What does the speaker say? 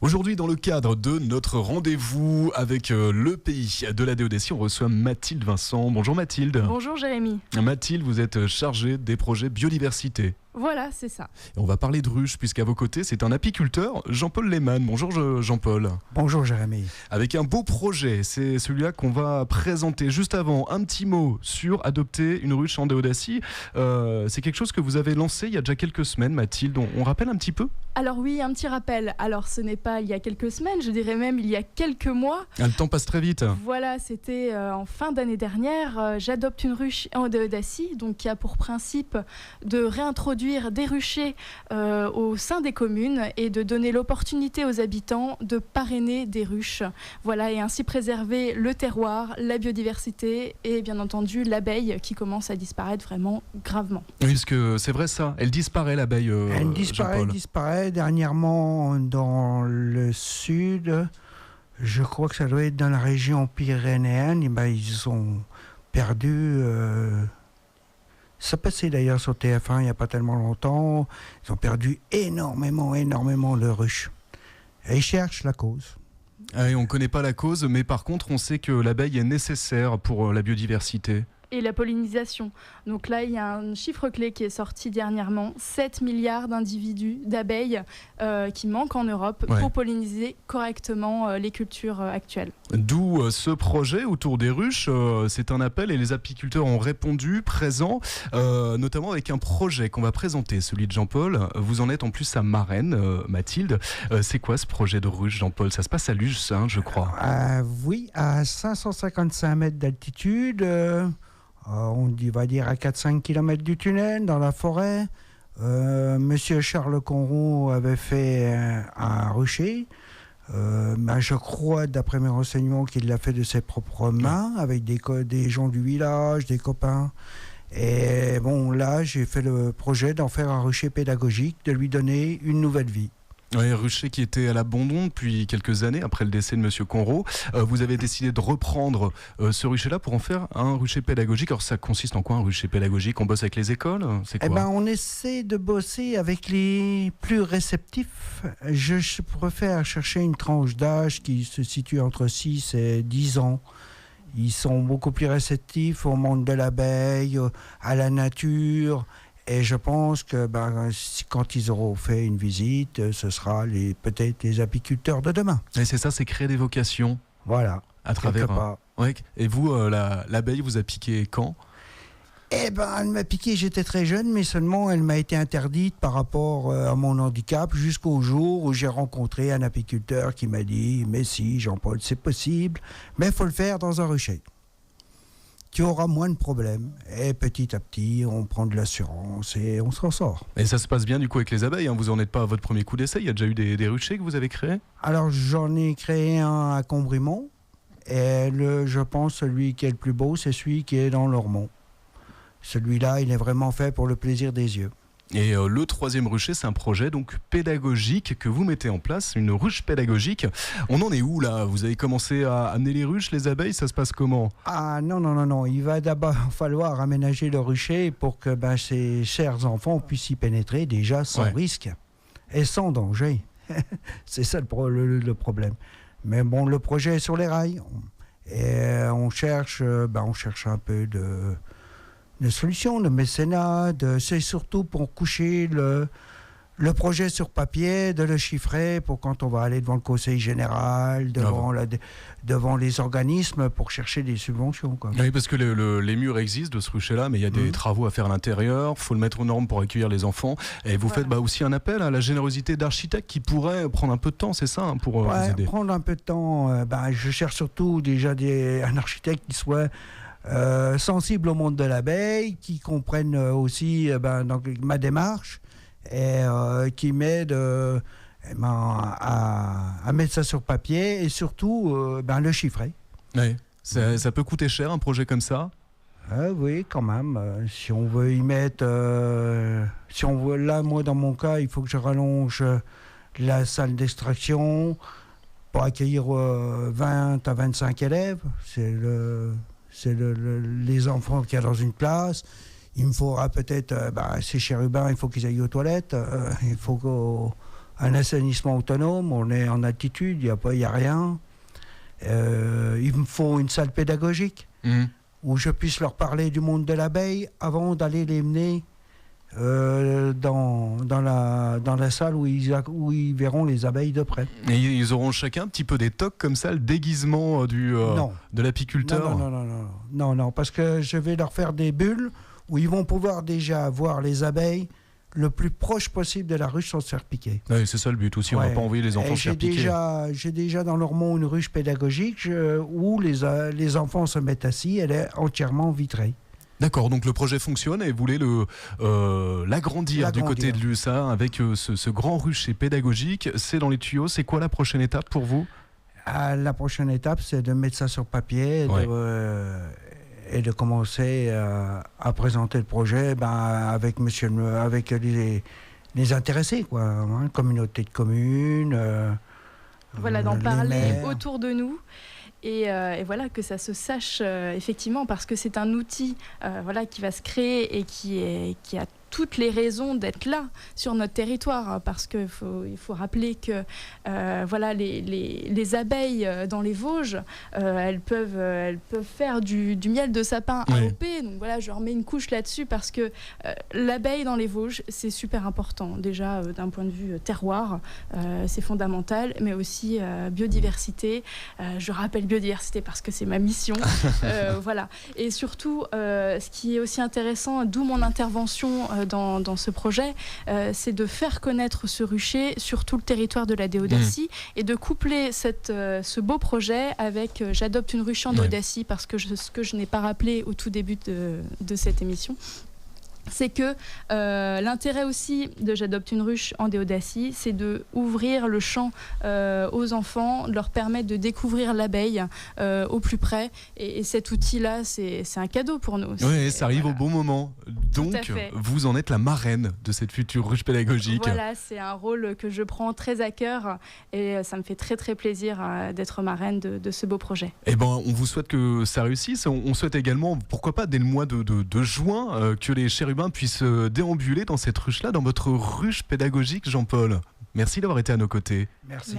Aujourd'hui, dans le cadre de notre rendez-vous avec le pays de la Déodécie, on reçoit Mathilde Vincent. Bonjour Mathilde. Bonjour Jérémy. Mathilde, vous êtes chargée des projets biodiversité. Voilà, c'est ça. Et on va parler de ruches, puisqu'à vos côtés, c'est un apiculteur, Jean-Paul Lehmann. Bonjour Jean-Paul. Bonjour Jérémy. Avec un beau projet, c'est celui-là qu'on va présenter juste avant. Un petit mot sur adopter une ruche en Déodacie. C'est quelque chose que vous avez lancé il y a déjà quelques semaines, Mathilde. On rappelle un petit peu ? Alors oui, un petit rappel. Alors ce n'est pas il y a quelques semaines, je dirais même il y a quelques mois. Le temps passe très vite. Voilà, c'était en fin d'année dernière. J'adopte une ruche en Déodacie, donc qui a pour principe de réintroduire des ruchers au sein des communes et de donner l'opportunité aux habitants de parrainer des ruches. Voilà, et ainsi préserver le terroir, la biodiversité et bien entendu l'abeille qui commence à disparaître vraiment gravement. Oui, parce que c'est vrai ça, elle disparaît l'abeille. Elle disparaît. Dernièrement dans le sud, je crois que ça doit être dans la région pyrénéenne, et ils ont perdu... Ça passait d'ailleurs sur TF1 il n'y a pas tellement longtemps. Ils ont perdu énormément de ruches. Et ils cherchent la cause. Ah, et on ne connaît pas la cause, mais par contre, on sait que l'abeille est nécessaire pour la biodiversité. Et la pollinisation. Donc là, il y a un chiffre clé qui est sorti dernièrement. 7 milliards d'individus, d'abeilles qui manquent en Europe pour polliniser correctement les cultures actuelles. D'où ce projet autour des ruches. C'est un appel et les apiculteurs ont répondu, présents, notamment avec un projet qu'on va présenter, celui de Jean-Paul. Vous en êtes en plus sa marraine, Mathilde. C'est quoi ce projet de ruche, Jean-Paul ? Ça se passe à Luz, je crois. Oui, à 555 mètres d'altitude. On va dire à 4-5 km du tunnel, dans la forêt. Monsieur Charles Conroux avait fait un rucher. Je crois, d'après mes renseignements, qu'il l'a fait de ses propres mains, avec des gens du village, des copains. Et bon, là, j'ai fait le projet d'en faire un rucher pédagogique, de lui donner une nouvelle vie. Oui, rucher qui était à l'abandon depuis quelques années, après le décès de Monsieur Conroux. Vous avez décidé de reprendre ce rucher-là pour en faire un rucher pédagogique. Alors ça consiste en quoi un rucher pédagogique ? On bosse avec les écoles ? C'est quoi ? On essaie de bosser avec les plus réceptifs. Je préfère chercher une tranche d'âge qui se situe entre 6 et 10 ans. Ils sont beaucoup plus réceptifs au monde de l'abeille, à la nature. Et je pense que quand ils auront fait une visite, ce sera peut-être les apiculteurs de demain. Et c'est ça, c'est créer des vocations. Voilà. À travers. Ouais. Et vous, l'abeille vous a piqué quand ? Elle m'a piqué, j'étais très jeune, mais seulement elle m'a été interdite par rapport à mon handicap jusqu'au jour où j'ai rencontré un apiculteur qui m'a dit « Mais si, Jean-Paul, c'est possible, mais il faut le faire dans un rucher. » Tu auras moins de problèmes. Et petit à petit, on prend de l'assurance et on s'en sort. Et ça se passe bien du coup avec les abeilles, hein. Vous n'en êtes pas à votre premier coup d'essai. Il y a déjà eu des ruchers que vous avez créés ? Alors j'en ai créé un à Combrimont. Et je pense celui qui est le plus beau, c'est celui qui est dans l'Ormont. Celui-là, il est vraiment fait pour le plaisir des yeux. Et le troisième rucher, c'est un projet donc pédagogique que vous mettez en place, une ruche pédagogique. On en est où là ? Vous avez commencé à amener les ruches, les abeilles, ça se passe comment ? Ah non. Il va d'abord falloir aménager le rucher pour que ces chers enfants puissent y pénétrer déjà sans risque et sans danger. C'est ça le problème. Mais bon, le projet est sur les rails. Et on cherche un peu de solutions, de mécénat, c'est surtout pour coucher le projet sur papier, de le chiffrer pour quand on va aller devant le conseil général, devant les organismes pour chercher des subventions. Quoi. Oui, parce que les murs existent de ce rucher-là, mais il y a des travaux à faire à l'intérieur, il faut le mettre aux normes pour accueillir les enfants. Et vous faites aussi un appel à la générosité d'architectes qui pourraient prendre un peu de temps, c'est ça, pour vous aider ? Prendre un peu de temps. Je cherche surtout déjà un architecte qui soit... sensible au monde de l'abeille, qui comprennent aussi donc, ma démarche et qui m'aide à mettre ça sur papier et surtout le chiffrer. Oui. Ça peut coûter cher un projet comme ça ? Oui, quand même. Si on veut y mettre... là, moi, dans mon cas, il faut que je rallonge la salle d'extraction pour accueillir 20 à 25 élèves. C'est les enfants qu'il y a dans une classe. Il me faudra peut-être, ces chérubins, il faut qu'ils aillent aux toilettes. Il faut un assainissement autonome, on est en altitude, il n'y a rien. Il me faut une salle pédagogique où je puisse leur parler du monde de l'abeille avant d'aller les mener dans la salle où ils verront les abeilles de près. Et ils auront chacun un petit peu des tocs comme ça, le déguisement de l'apiculteur. Non, parce que je vais leur faire des bulles où ils vont pouvoir déjà voir les abeilles le plus proche possible de la ruche sans se faire piquer. Oui, c'est ça le but aussi, on ne va pas envoyer les enfants se faire piquer. J'ai déjà dans Lormont une ruche pédagogique où les enfants se mettent assis, elle est entièrement vitrée. D'accord, donc le projet fonctionne et vous voulez l'agrandir du côté de l'USA avec ce grand rucher pédagogique. C'est dans les tuyaux, c'est quoi la prochaine étape pour vous ? La prochaine étape, c'est de mettre ça sur papier et de commencer à présenter le projet avec les intéressés, communauté de communes. Voilà, d'en parler autour de nous. Et voilà, que ça se sache effectivement, parce que c'est un outil qui va se créer et qui a toutes les raisons d'être là sur notre territoire, parce qu'il faut rappeler que les abeilles dans les Vosges, elles peuvent faire du miel de sapin AOP. Donc voilà, je remets une couche là-dessus parce que l'abeille dans les Vosges, c'est super important. Déjà d'un point de vue terroir, c'est fondamental, mais aussi biodiversité. Je rappelle biodiversité parce que c'est ma mission. Voilà. Et surtout, ce qui est aussi intéressant, d'où mon intervention dans ce projet, c'est de faire connaître ce rucher sur tout le territoire de la Déodacie et de coupler ce beau projet avec J'adopte une ruche en Déodacie, parce que ce que je n'ai pas rappelé au tout début de cette émission, c'est que l'intérêt aussi de J'adopte une ruche en Déodacie, c'est de ouvrir le champ aux enfants, de leur permettre de découvrir l'abeille au plus près. Et cet outil-là, c'est un cadeau pour nous. Oui, ça arrive au bon moment. Donc, vous en êtes la marraine de cette future ruche pédagogique. Voilà, c'est un rôle que je prends très à cœur et ça me fait très très plaisir d'être marraine de ce beau projet. Eh ben, on vous souhaite que ça réussisse. On souhaite également, pourquoi pas, dès le mois de juin, que les chérubins puissent déambuler dans cette ruche-là, dans votre ruche pédagogique, Jean-Paul. Merci d'avoir été à nos côtés. Merci.